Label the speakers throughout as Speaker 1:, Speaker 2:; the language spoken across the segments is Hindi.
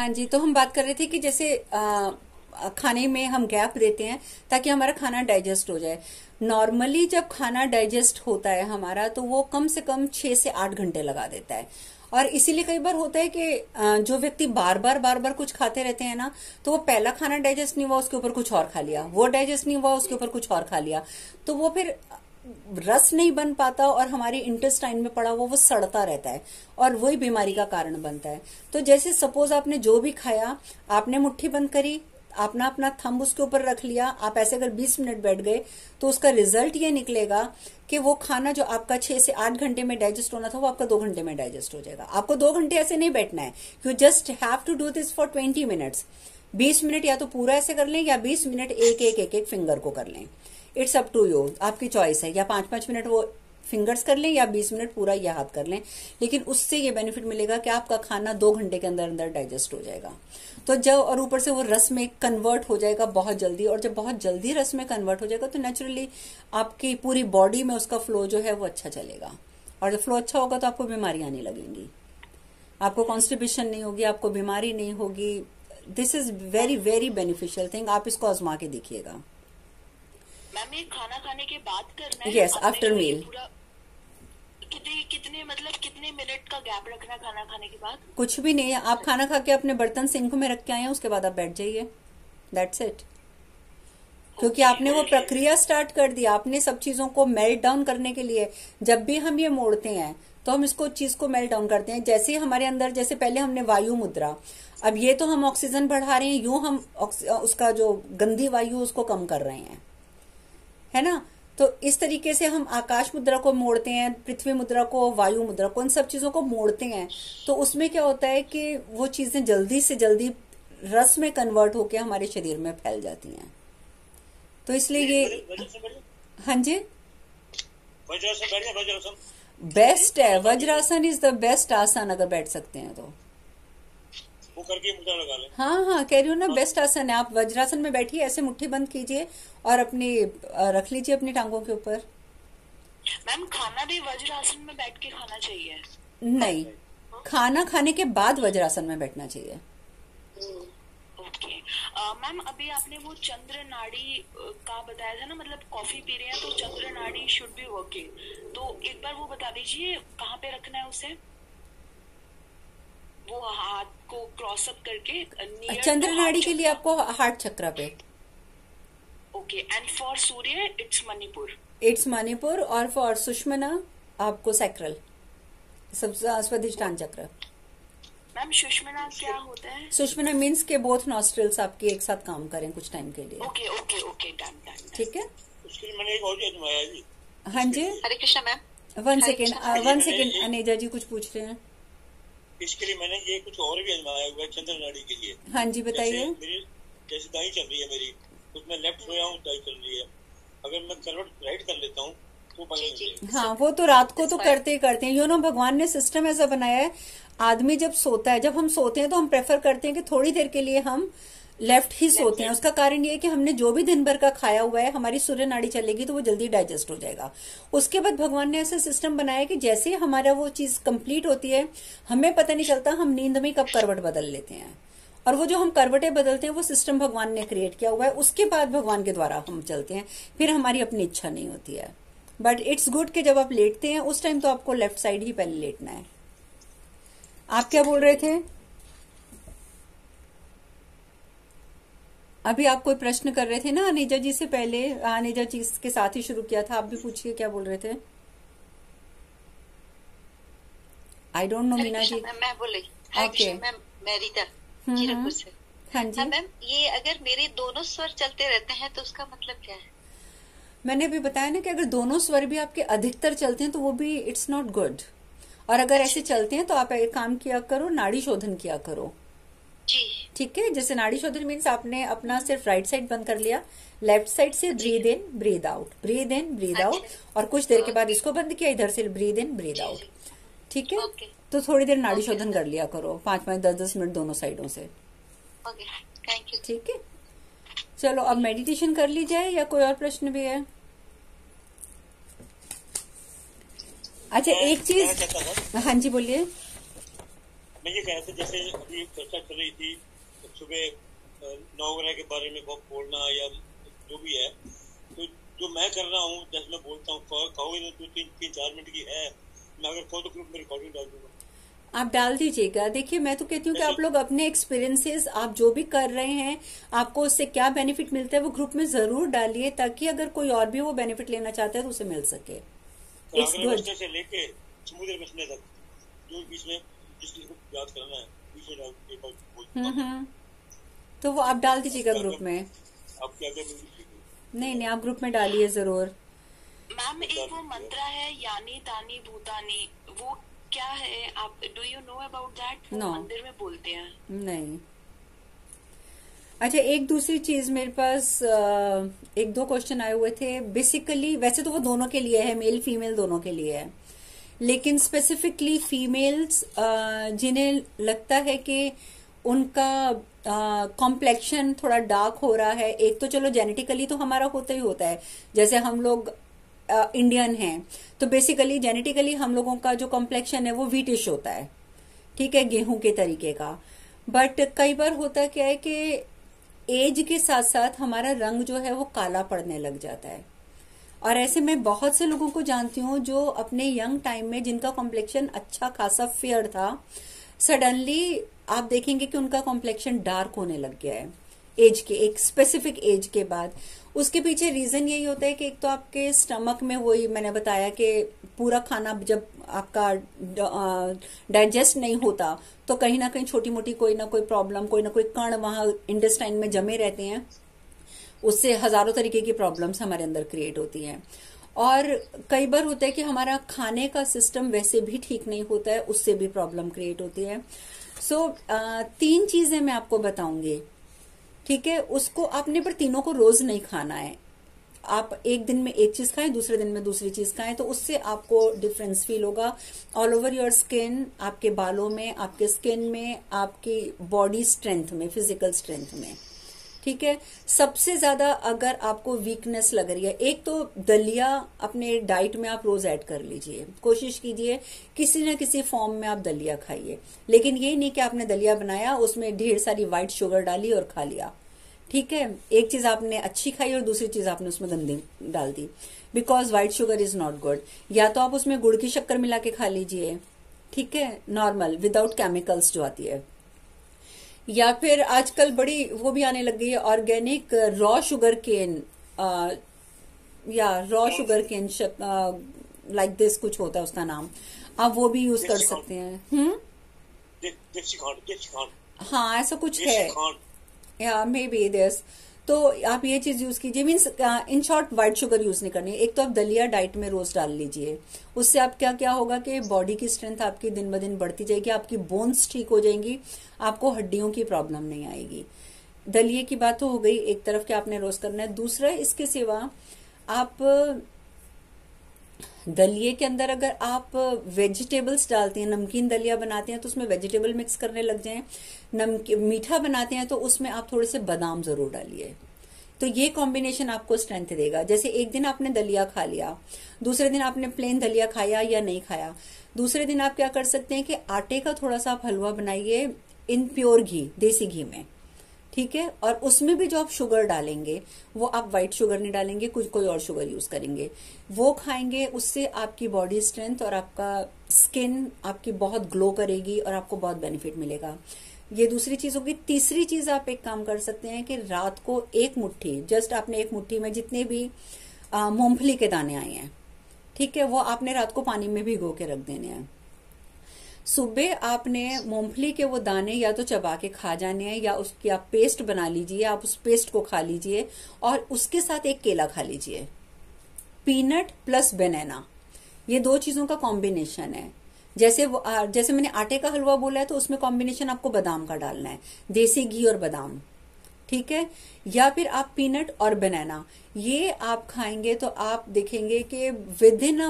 Speaker 1: हाँ जी, तो हम बात कर रहे थे कि जैसे खाने में हम गैप देते हैं ताकि हमारा खाना डाइजेस्ट हो जाए। नॉर्मली जब खाना डाइजेस्ट होता है हमारा, तो वो कम से कम 6 से 8 घंटे लगा देता है। और इसीलिए कई बार होता है कि जो व्यक्ति बार बार कुछ खाते रहते हैं ना, तो वो पहला खाना डाइजेस्ट नहीं हुआ, उसके ऊपर कुछ और खा लिया, वो डाइजेस्ट नहीं हुआ, उसके ऊपर कुछ और खा लिया, तो वो फिर रस नहीं बन पाता और हमारे इंटेस्टाइन में पड़ा हुआ वो सड़ता रहता है और वही बीमारी का कारण बनता है। तो जैसे सपोज आपने जो भी खाया, आपने मुट्ठी बंद करी, आपने अपना थंब उसके ऊपर रख लिया, आप ऐसे अगर 20 मिनट बैठ गए, तो उसका रिजल्ट ये निकलेगा कि वो खाना जो आपका 6 से 8 घंटे में डाइजेस्ट होना था, वो आपका 2 घंटे में डाइजेस्ट हो जाएगा। आपको 2 घंटे ऐसे नहीं बैठना है, you just have to do this for 20 minutes. 20 minute या तो पूरा ऐसे कर लें, या 20 मिनट एक एक फिंगर को कर लें। इट्स अप टू यू, आपकी चॉइस है। या 5 मिनट वो फिंगर्स कर लें, या 20 मिनट पूरा यह हाथ कर लें, लेकिन उससे ये बेनिफिट मिलेगा कि आपका खाना 2 घंटे के अंदर अंदर डाइजेस्ट हो जाएगा। तो जब, और ऊपर से वो रस में कन्वर्ट हो जाएगा बहुत जल्दी, और जब बहुत जल्दी रस में कन्वर्ट हो जाएगा तो नेचुरली आपकी पूरी बॉडी में उसका फ्लो जो है वो अच्छा चलेगा। और जब फ्लो अच्छा होगा तो आपको बीमारियां नहीं लगेंगी, आपको कॉन्स्टिपेशन नहीं होगी, आपको बीमारी नहीं होगी। This is very very beneficial thing, आप इसको आजमा के देखिएगा।
Speaker 2: मैम ये खाना खाने के बाद करना है?
Speaker 1: Yes, after meal.
Speaker 2: कितने मतलब कितने मिनट का गैप रखना है खाना खाने के बाद?
Speaker 1: कुछ भी नहीं है, आप खाना खा के अपने बर्तन सिंक में रख के आए हैं, उसके बाद आप बैठ जाइए, दैट्स इट। क्योंकि आपने वो प्रक्रिया स्टार्ट कर दी, आपने सब चीजों को मेल्ट डाउन करने के लिए। जब भी हम ये मोड़ते हैं तो हम इसको चीज को मेल्ट डाउन करते हैं। जैसे हमारे अंदर, जैसे पहले हमने वायु मुद्रा, अब ये तो हम ऑक्सीजन बढ़ा रहे हैं, यूं हम उसका जो गंदी वायु उसको कम कर रहे हैं, है ना। तो इस तरीके से हम आकाश मुद्रा को मोड़ते हैं, पृथ्वी मुद्रा को, वायु मुद्रा को, इन सब चीजों को मोड़ते हैं। तो उसमें क्या होता है कि वो चीजें जल्दी से जल्दी रस में कन्वर्ट होकर हमारे शरीर में फैल जाती हैं। तो इसलिए ये, हाँ जी, बेस्ट है। वज्रासन इज द बेस्ट आसन, अगर बैठ सकते हैं तो
Speaker 3: वो करके मुद्रा लगा लें।
Speaker 1: हाँ हाँ, कह रही हूँ ना, बेस्ट आसन है। आप वज्रासन में बैठिए, ऐसे मुट्ठी बंद कीजिए और अपनी रख लीजिए अपनी टांगों के ऊपर।
Speaker 2: मैम खाना भी वज्रासन में बैठ के खाना चाहिए?
Speaker 1: नहीं, खाना खाने के बाद वज्रासन में बैठना चाहिए।
Speaker 2: ओके मैम, अभी आपने वो चंद्र नाड़ी का बताया था ना, मतलब कॉफी पी रहे हैं तो चंद्र नाड़ी शुड बी वर्किंग, तो एक बार वो बता दीजिए कहाँ पे रखना है उसे, वो हाथ को क्रॉस अप करके।
Speaker 1: चंद्र नाड़ी के लिए आपको हार्ट चक्र पे।
Speaker 2: Okay, and for Surya it's Manipur?
Speaker 1: It's Manipur, और फॉर सुषमना आपको सैक्रल, स्वादिष्टान चक्र।
Speaker 2: मैम सुषमना क्या होता है?
Speaker 1: सुषमना मीन्स के बोथ नॉस्ट्रिल्स आपके एक साथ काम करें कुछ टाइम के लिए।
Speaker 2: Okay okay okay, done done,
Speaker 1: ठीक है।
Speaker 3: उसके लिए मैंने एक और चीज आजमाया जी।
Speaker 1: हाँ जी,
Speaker 2: Hare Krishna ma'am.
Speaker 1: One second Aneja ji कुछ पूछ रहे हैं।
Speaker 3: इसके लिए मैंने ये कुछ और भी आजमाया हुआ है चंद्र नाड़ी के लिए।
Speaker 1: हाँ जी, बताइए।
Speaker 3: जैसे दाई चल रही है मेरी, उसमें लेफ्ट सोया हूँ, दाई चल रही है, अगर मैं करवट राइट कर लेता हूँ तो
Speaker 1: हाँ, वो तो रात को तो करते ही करते हैं। यू नो, भगवान ने सिस्टम ऐसा बनाया है, आदमी जब सोता है, जब हम सोते हैं तो हम प्रेफर करते हैं कि थोड़ी देर के लिए हम लेफ्ट ही सोते हैं। उसका कारण ये है कि हमने जो भी दिन भर का खाया हुआ है, हमारी सूर्य नाड़ी चलेगी तो वो जल्दी डाइजेस्ट हो जाएगा। उसके बाद भगवान ने ऐसा सिस्टम बनाया कि जैसे हमारा वो चीज कंप्लीट होती है, हमें पता नहीं चलता हम नींद में कब करवट बदल लेते हैं। और वो जो हम करवटें बदलते हैं वो सिस्टम भगवान ने क्रिएट किया हुआ है, उसके बाद भगवान के द्वारा हम चलते हैं, फिर हमारी अपनी इच्छा नहीं होती है। बट इट्स गुड कि जब आप लेटते हैं उस टाइम तो आपको लेफ्ट साइड ही पहले लेटना है। आप क्या बोल रहे थे? अभी आप कोई प्रश्न कर रहे थे ना अनेजा जी से पहले, अनेजा जी के साथ ही शुरू किया था। आप भी पूछिए, क्या बोल रहे थे? I don't know Meena ji.
Speaker 4: मैं बोल रही।
Speaker 1: ओके
Speaker 4: मैम, मैं रीता जीरापुर से।
Speaker 1: हाँ जी
Speaker 4: मैम, ये अगर मेरे दोनों स्वर चलते रहते हैं तो उसका मतलब क्या है?
Speaker 1: मैंने अभी बताया ना कि अगर दोनों स्वर भी आपके अधिकतर चलते हैं तो वो भी इट्स नॉट गुड। और अगर ऐसे चलते हैं तो आप एक काम किया करो, नाड़ी शोधन किया करो।
Speaker 4: जी
Speaker 1: ठीक है, जैसे नाड़ी शोधन मीन्स आपने अपना सिर्फ राइट साइड बंद कर लिया, लेफ्ट साइड से breathe in breathe out, breathe in breathe out, और कुछ देर के बाद इसको बंद किया, इधर से ब्रीद इन ब्रीद आउट। ठीक है, तो थोड़ी देर नाड़ी शोधन कर लिया करो, 5-5 10-10 मिनट दोनों साइडों से।
Speaker 4: Thank you.
Speaker 1: ठीक है, चलो अब मेडिटेशन कर ली जाए, या कोई और प्रश्न भी है? अच्छा, एक चीज, हाँ जी बोलिए।
Speaker 3: मैं ये कह रहा था, जैसे अभी चर्चा चल रही थी सुबह 9 के बारे में बोलना या जो भी है, तो जो मैं कर रहा हूँ, जैसे मैं बोलता हूँ, कहोगे तो 3-4 मिनट की है, मैं अगर कहो तो ग्रुप में रिकॉर्डिंग डाल दूंगा।
Speaker 1: आप डाल दीजिएगा। देखिए, मैं तो कहती हूँ कि आप लोग अपने एक्सपीरियंसेस, आप जो भी कर रहे हैं, आपको उससे क्या बेनिफिट मिलता है, वो ग्रुप में जरूर डालिए, ताकि अगर कोई और भी वो बेनिफिट लेना चाहता है तो उसे मिल सके। It's
Speaker 3: Sagar
Speaker 1: good.
Speaker 3: बस्तर से लेके समुद्र बसने तक, जो बीच में जिस चीज को याद करना है, बीच में डाल के
Speaker 1: हम्म। तो वो आप डाल दीजिएगा ग्रुप में।
Speaker 3: आपके आगे में
Speaker 1: नहीं नहीं, आप ग्रुप में डालिए जरूर।
Speaker 2: मैम एक वो मंत्र है यानी तानी भूतानी, वो क्या है? आप do you know about that? वो
Speaker 1: No.
Speaker 2: मंदिर में बोलते हैं।
Speaker 1: नहीं। अच्छा, एक दूसरी चीज मेरे पास एक दो क्वेश्चन आए हुए थे। बेसिकली वैसे तो वो दोनों के लिए है, मेल फीमेल दोनों के लिए है, लेकिन स्पेसिफिकली फीमेल्स जिन्हें लगता है कि उनका कॉम्प्लेक्शन थोड़ा डार्क हो रहा है। एक तो चलो जेनेटिकली तो हमारा होता ही होता है, जैसे हम लोग इंडियन हैं तो बेसिकली जेनेटिकली हम लोगों का जो कॉम्प्लेक्शन है वो व्हीटिश होता है, ठीक है, गेहूं के तरीके का। बट कई बार होता क्या है कि एज के साथ साथ हमारा रंग जो है वो काला पड़ने लग जाता है। और ऐसे मैं बहुत से लोगों को जानती हूँ जो अपने यंग टाइम में, जिनका कॉम्प्लेक्शन अच्छा खासा फेयर था, सडनली आप देखेंगे कि उनका कॉम्प्लेक्शन डार्क होने लग गया है एज के, एक स्पेसिफिक एज के बाद। उसके पीछे रीजन यही होता है कि एक तो आपके स्टमक में, वही मैंने बताया कि पूरा खाना जब आपका डाइजेस्ट नहीं होता तो कहीं ना कहीं छोटी मोटी कोई ना कोई प्रॉब्लम, कोई ना कोई कण वहां इंटेस्टाइन में जमे रहते हैं, उससे हजारों तरीके की प्रॉब्लम्स हमारे अंदर क्रिएट होती हैं। और कई बार होता है कि हमारा खाने का सिस्टम वैसे भी ठीक नहीं होता है, उससे भी प्रॉब्लम क्रिएट होती है। सो 3 चीजें मैं आपको बताऊंगी, ठीक है। उसको आपने पर तीनों को रोज नहीं खाना है। आप एक दिन में एक चीज खाएं, दूसरे दिन में दूसरी चीज खाएं, तो उससे आपको डिफरेंस फील होगा ऑल ओवर योर स्किन, आपके बालों में, आपके स्किन में, आपकी बॉडी स्ट्रेंथ में, फिजिकल स्ट्रेंथ में, ठीक है। सबसे ज्यादा अगर आपको वीकनेस लग रही है, एक तो दलिया अपने डाइट में आप रोज ऐड कर लीजिए, कोशिश कीजिए किसी न किसी फॉर्म में आप दलिया खाइए। लेकिन ये नहीं कि आपने दलिया बनाया, उसमें ढेर सारी व्हाइट शुगर डाली और खा लिया, ठीक है। एक चीज आपने अच्छी खाई और दूसरी चीज आपने उसमें गंदी डाल दी, because white sugar is not good. या तो आप उसमें गुड़ की शक्कर मिला के खा लीजिए, ठीक है, नॉर्मल विदाउट केमिकल्स जो आती है। या फिर आजकल बड़ी वो भी आने लग गई है ऑर्गेनिक रॉ शुगर केन, या raw sugar cane like this कुछ होता है उसका नाम, आप वो भी यूज कर सकते हैं।
Speaker 3: देसी खांड।
Speaker 1: हाँ, ऐसा कुछ है, या मे बी दिस। तो आप ये चीज यूज कीजिए, means in short white sugar use नहीं करनी। एक तो आप दलिया डाइट में रोज डाल लीजिए, उससे आप क्या क्या होगा कि बॉडी की स्ट्रेंथ आपकी दिन ब दिन बढ़ती जाएगी, आपकी बोन्स ठीक हो जाएंगी, आपको हड्डियों की प्रॉब्लम नहीं आएगी। दलिये की बात तो हो गई एक तरफ कि आपने रोज करना है। दूसरा, इसके सिवा आप दलिये के अंदर अगर आप वेजिटेबल्स डालते हैं, नमकीन दलिया बनाते हैं तो उसमें वेजिटेबल मिक्स करने लग जाएं, मीठा बनाते हैं तो उसमें आप थोड़े से बादाम जरूर डालिए, तो ये कॉम्बिनेशन आपको स्ट्रेंथ देगा। जैसे एक दिन आपने दलिया खा लिया, दूसरे दिन आपने प्लेन दलिया खाया या नहीं खाया, दूसरे दिन आप क्या कर सकते हैं कि आटे का थोड़ा सा आप हलवा बनाइए इन प्योर घी, देसी घी में, ठीक है। और उसमें भी जो आप शुगर डालेंगे वो आप व्हाइट शुगर नहीं डालेंगे, कुछ कोई और शुगर यूज करेंगे, वो खाएंगे। उससे आपकी बॉडी स्ट्रेंथ और आपका स्किन आपकी बहुत ग्लो करेगी और आपको बहुत बेनिफिट मिलेगा। ये दूसरी चीज होगी। तीसरी चीज, आप एक काम कर सकते हैं कि रात को एक मुट्ठी, जस्ट आपने एक मुट्ठी में जितने भी मूंगफली के दाने आए हैं, ठीक है, वो आपने रात को पानी में भिगो के रख देने हैं। सुबह आपने मूंगफली के वो दाने या तो चबा के खा जाने हैं, या उसकी आप पेस्ट बना लीजिए, आप उस पेस्ट को खा लीजिए और उसके साथ एक केला खा लीजिए। पीनट प्लस बनाना, ये 2 चीजों का कॉम्बिनेशन है। जैसे मैंने आटे का हलवा बोला है तो उसमें कॉम्बिनेशन आपको बादाम का डालना है, देसी घी और बादाम, ठीक है। या फिर आप पीनट और बनाना, ये आप खाएंगे तो आप देखेंगे कि विद इन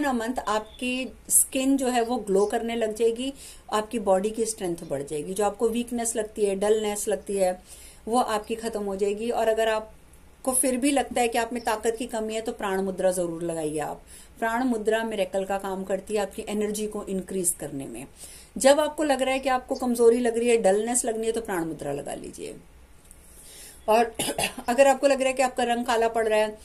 Speaker 1: अ मंथ आपकी स्किन जो है वो ग्लो करने लग जाएगी, आपकी बॉडी की स्ट्रेंथ बढ़ जाएगी, जो आपको वीकनेस लगती है, डलनेस लगती है, वो आपकी खत्म हो जाएगी। और अगर आपको फिर भी लगता है कि आप में ताकत की कमी है तो प्राण मुद्रा जरूर लगाइए। आप प्राण मुद्रा मिरेकल का काम करती है आपकी एनर्जी को इंक्रीज करने में। जब आपको लग रहा है कि आपको कमजोरी लग रही है, डलनेस लगनी है, तो प्राण मुद्रा लगा लीजिए। और अगर आपको लग रहा है कि आपका रंग काला पड़ रहा है,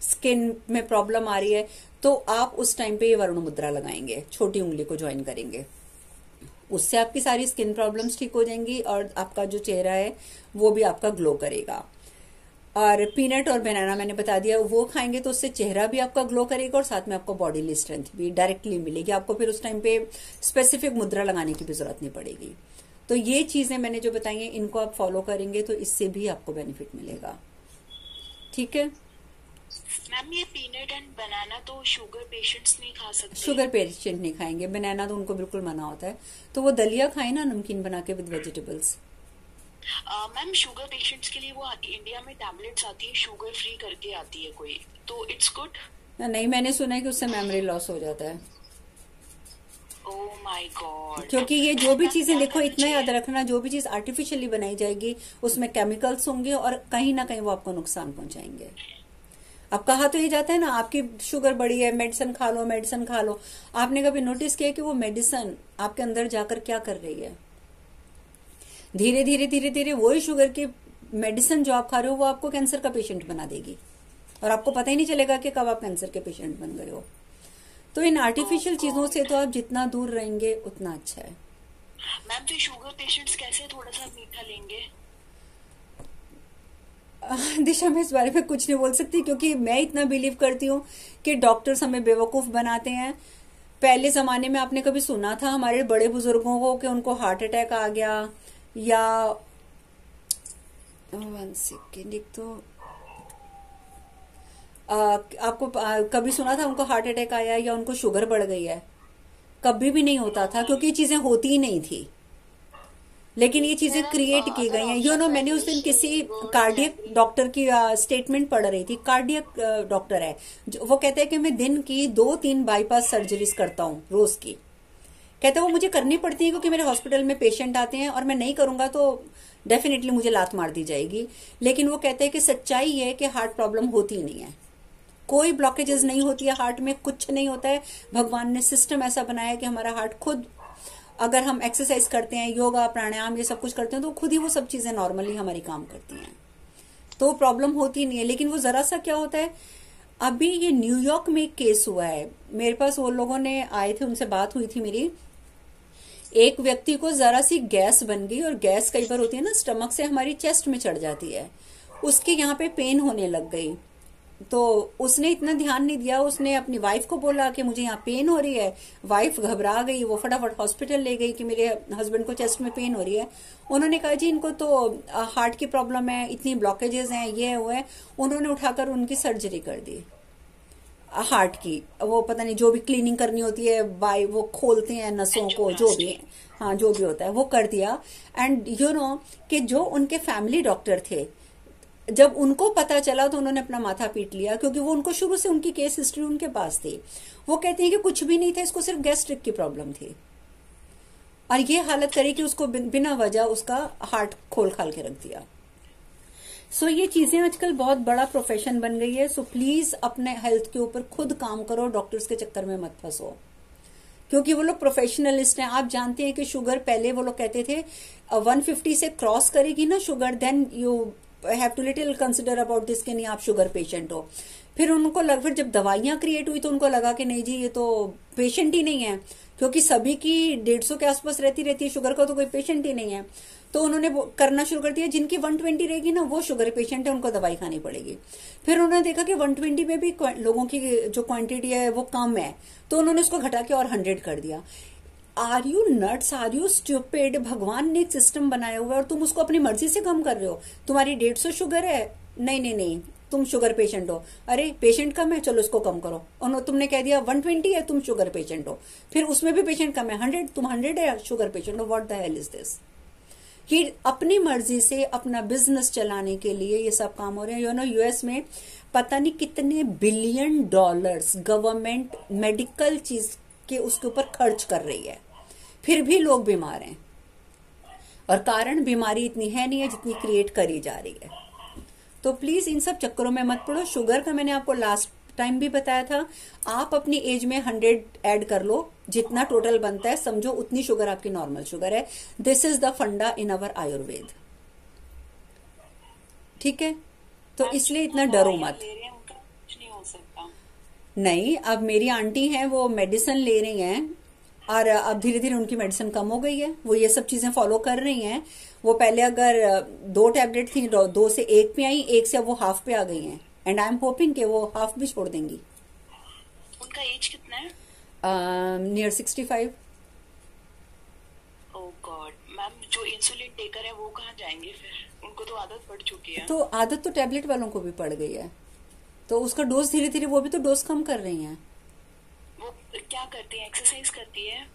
Speaker 1: स्किन में प्रॉब्लम आ रही है, तो आप उस टाइम पे ये वरुण मुद्रा लगाएंगे, छोटी उंगली को ज्वाइन करेंगे। उससे आपकी सारी स्किन प्रॉब्लम्स ठीक हो जाएंगी और आपका जो चेहरा है वो भी आपका ग्लो करेगा। और पीनट और बनाना मैंने बता दिया, वो खाएंगे तो उससे चेहरा भी आपका ग्लो करेगा और साथ में आपको बॉडीली स्ट्रेंथ भी डायरेक्टली मिलेगी। आपको फिर उस टाइम पे स्पेसिफिक मुद्रा लगाने की भी जरूरत नहीं पड़ेगी। तो ये चीजें मैंने जो बताई हैं, इनको आप फॉलो करेंगे तो इससे भी आपको बेनिफिट मिलेगा। ठीक है
Speaker 2: मैम, ये पीनट एंड बनाना तो शुगर पेशेंट्स नहीं खा सकते?
Speaker 1: शुगर पेशेंट नहीं खाएंगे, बनाना तो उनको बिल्कुल मना होता है। तो वो दलिया खाए ना, नमकीन बना के with vegetables.
Speaker 2: Ma'am, sugar patients के लिए वो इंडिया में टैबलेट्स आती है, शुगर फ्री करके आती है कोई, तो इट्स गुड?
Speaker 1: नहीं, मैंने सुना है कि उससे मेमोरी लॉस हो जाता है।
Speaker 2: Oh my God.
Speaker 1: क्योंकि ये जो भी चीजें, देखो इतना याद रखना, जो भी चीज आर्टिफिशियली बनाई जाएगी उसमें केमिकल्स होंगे और कहीं ना कहीं वो आपको नुकसान पहुंचाएंगे। अब कहा तो ये जाता है ना, आपकी शुगर बढ़ी है, मेडिसिन खा लो, मेडिसिन खा लो। आपने कभी नोटिस किया कि वो मेडिसिन आपके अंदर जाकर क्या कर रही है? धीरे धीरे धीरे धीरे वही शुगर की मेडिसिन जो आप खा रहे हो वो आपको कैंसर का पेशेंट बना देगी और आपको पता ही नहीं चलेगा कि कब आप कैंसर के पेशेंट बन गए हो। तो इन आर्टिफिशियल चीजों से तो आप जितना दूर रहेंगे उतना अच्छा है।
Speaker 2: मैम, फिर शुगर पेशेंट्स कैसे थोड़ा सा मीठा लेंगे?
Speaker 1: दिशा, मैं इस बारे में कुछ नहीं बोल सकती क्योंकि मैं इतना बिलीव करती हूँ कि डॉक्टर्स हमें बेवकूफ बनाते हैं। पहले जमाने में आपने कभी सुना था हमारे बड़े बुजुर्गों को कि उनको हार्ट अटैक आ गया, या 1 सेकेंड, एक तो आपको कभी सुना था उनको हार्ट अटैक आया या उनको शुगर बढ़ गई है? कभी भी नहीं होता था क्योंकि ये चीजें होती ही नहीं थी। लेकिन ये चीजें क्रिएट की गई हैं। मैंने उस दिन किसी कार्डियक डॉक्टर की स्टेटमेंट पढ़ रही थी। कार्डियक डॉक्टर है, वो कहते हैं कि मैं दिन की 2-3 बाईपास सर्जरीज करता हूँ रोज की। कहते हैं वो मुझे करनी पड़ती है क्योंकि मेरे हॉस्पिटल में पेशेंट आते हैं और मैं नहीं करूंगा तो डेफिनेटली मुझे लात मार दी जाएगी। लेकिन वो कहते हैं कि सच्चाई है कि हार्ट प्रॉब्लम होती ही नहीं है, कोई ब्लॉकेजेस नहीं होती है हार्ट में, कुछ नहीं होता है। भगवान ने सिस्टम ऐसा बनाया है कि हमारा हार्ट खुद, अगर हम एक्सरसाइज करते हैं, योगा प्राणायाम ये सब कुछ करते हैं, तो खुद ही वो सब चीजें नॉर्मली हमारी काम करती हैं, तो प्रॉब्लम होती नहीं है। लेकिन वो जरा सा क्या होता है, अभी ये न्यूयॉर्क में एक केस हुआ है मेरे पास, वो लोगों ने आए थे, उनसे बात हुई थी मेरी। एक व्यक्ति को जरा सी गैस बन गई, और गैस कई बार होती है ना स्टमक से हमारी चेस्ट में चढ़ जाती है, उसके यहाँ पे पेन होने लग गई। तो उसने इतना ध्यान नहीं दिया, उसने अपनी वाइफ को बोला कि मुझे यहाँ पेन हो रही है। वाइफ घबरा गई, वो फटाफट हॉस्पिटल ले गई कि मेरे हस्बैंड को चेस्ट में पेन हो रही है। उन्होंने कहा जी इनको तो हार्ट की प्रॉब्लम है, इतनी ब्लॉकेजेस हैं, ये हुए हैं। उन्होंने उठाकर उनकी सर्जरी कर दी हार्ट की। वो पता नहीं जो भी क्लीनिंग करनी होती है, बाय वो खोलते हैं नसों को, जो भी, हाँ जो भी होता है वो कर दिया। एंड कि जो उनके फैमिली डॉक्टर थे, जब उनको पता चला तो उन्होंने अपना माथा पीट लिया, क्योंकि वो उनको शुरू से उनकी केस हिस्ट्री उनके पास थी। वो कहते हैं कि कुछ भी नहीं था, इसको सिर्फ गैस्ट्रिक की प्रॉब्लम थी, और ये हालत करी कि उसको बिना वजह उसका हार्ट खोल खाल के रख दिया। सो ये चीजें आजकल बहुत बड़ा प्रोफेशन बन गई है। सो प्लीज अपने हेल्थ के ऊपर खुद काम करो, डॉक्टर्स के चक्कर में मत फंसो, क्योंकि वो लोग प्रोफेशनलिस्ट हैं। आप जानते हैं कि शुगर पहले वो लोग कहते थे 150 से क्रॉस करेगी ना sugar, then you have to little consider about this कि नहीं आप शुगर पेशेंट हो। फिर उनको फिर जब दवाइयां क्रिएट हुई तो उनको लगा कि नहीं जी ये तो पेशेंट ही नहीं है, क्योंकि सभी की 150 के आसपास रहती है शुगर का, तो कोई पेशेंट ही नहीं है। तो उन्होंने करना शुरू कर दिया, जिनकी 120 रहेगी ना वो शुगर पेशेंट है, उनको दवाई खानी पड़ेगी। फिर उन्होंने देखा कि 120 में भी लोगों की जो क्वांटिटी है वो कम है, तो उन्होंने उसको घटा के और 100 कर दिया। Are you nuts, are you stupid? भगवान ने एक सिस्टम बनाया हुआ है और तुम उसको अपनी मर्जी से कम कर रहे हो। तुम्हारी 150 शुगर है, नहीं तुम शुगर पेशेंट हो। अरे पेशेंट कम है, चलो इसको कम करो। और तुमने कह दिया 120 है, तुम शुगर पेशेंट हो। फिर उसमें भी पेशेंट कम है, 100, तुम 100 है, शुगर पेशेंट हो। What the hell is this? कि अपनी मर्जी से अपना बिजनेस चलाने के लिए ये सब काम हो रहे हैं। यूएस में पता नहीं कितने $बिलियन गवर्नमेंट मेडिकल चीज के उसके ऊपर खर्च कर रही है, फिर भी लोग बीमार हैं, और कारण बीमारी इतनी है नहीं है जितनी क्रिएट करी जा रही है। तो प्लीज इन सब चक्करों में मत पड़ो। शुगर का मैंने आपको लास्ट टाइम भी बताया था, आप अपनी एज में 100 ऐड कर लो, जितना टोटल बनता है समझो उतनी शुगर आपकी नॉर्मल शुगर है। दिस इज द फंडा इन अवर आयुर्वेद। ठीक है, तो इसलिए इतना डरो मत।
Speaker 2: ले रहे हैं उनका कुछ नहीं हो सकता।
Speaker 1: नहीं, अब मेरी आंटी हैं वो मेडिसिन ले रही हैं और अब धीरे धीरे उनकी मेडिसिन कम हो गई है, वो ये सब चीजें फॉलो कर रही हैं। वो पहले अगर 2 टैबलेट थी 2 से 1 पे आई, 1 से अब वो हाफ पे आ गई हैं एंड आई एम होपिंग कि वो हाफ भी छोड़ देंगी।
Speaker 2: उनका एज कितना है?
Speaker 1: नियर 65।
Speaker 2: ओह गॉड मैम, जो इंसुलिन टेकर है वो कहाँ जाएंगे फिर? उनको तो आदत पड़ चुकी है।
Speaker 1: तो आदत तो टैबलेट वालों को भी पड़ गई है, तो उसका डोज धीरे धीरे वो भी तो डोज कम कर रही हैं।
Speaker 2: वो क्या करती है? एक्सरसाइज करती है?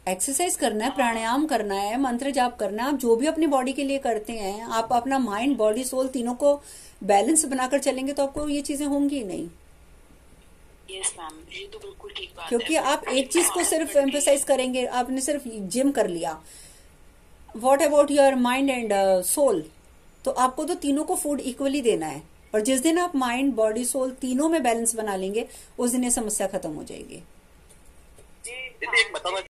Speaker 1: एक्सरसाइज करना है, प्राणायाम करना है, मंत्र जाप करना है। आप जो भी अपनी बॉडी के लिए करते हैं, आप अपना माइंड बॉडी सोल तीनों को बैलेंस बनाकर चलेंगे तो आपको ये चीजें होंगी ही नहीं।
Speaker 2: यस मैम, ये तो बिल्कुल ठीक बात है।
Speaker 1: क्योंकि आप एक चीज को सिर्फ एम्फोसाइज करेंगे, आपने सिर्फ जिम कर लिया, what about your mind and soul? तो आपको तो तीनों को फूड इक्वली देना है, और जिस दिन आप माइंड बॉडी सोल तीनों में बैलेंस बना लेंगे उस दिन ये समस्या खत्म हो जाएगी।
Speaker 5: दीदी एक बताना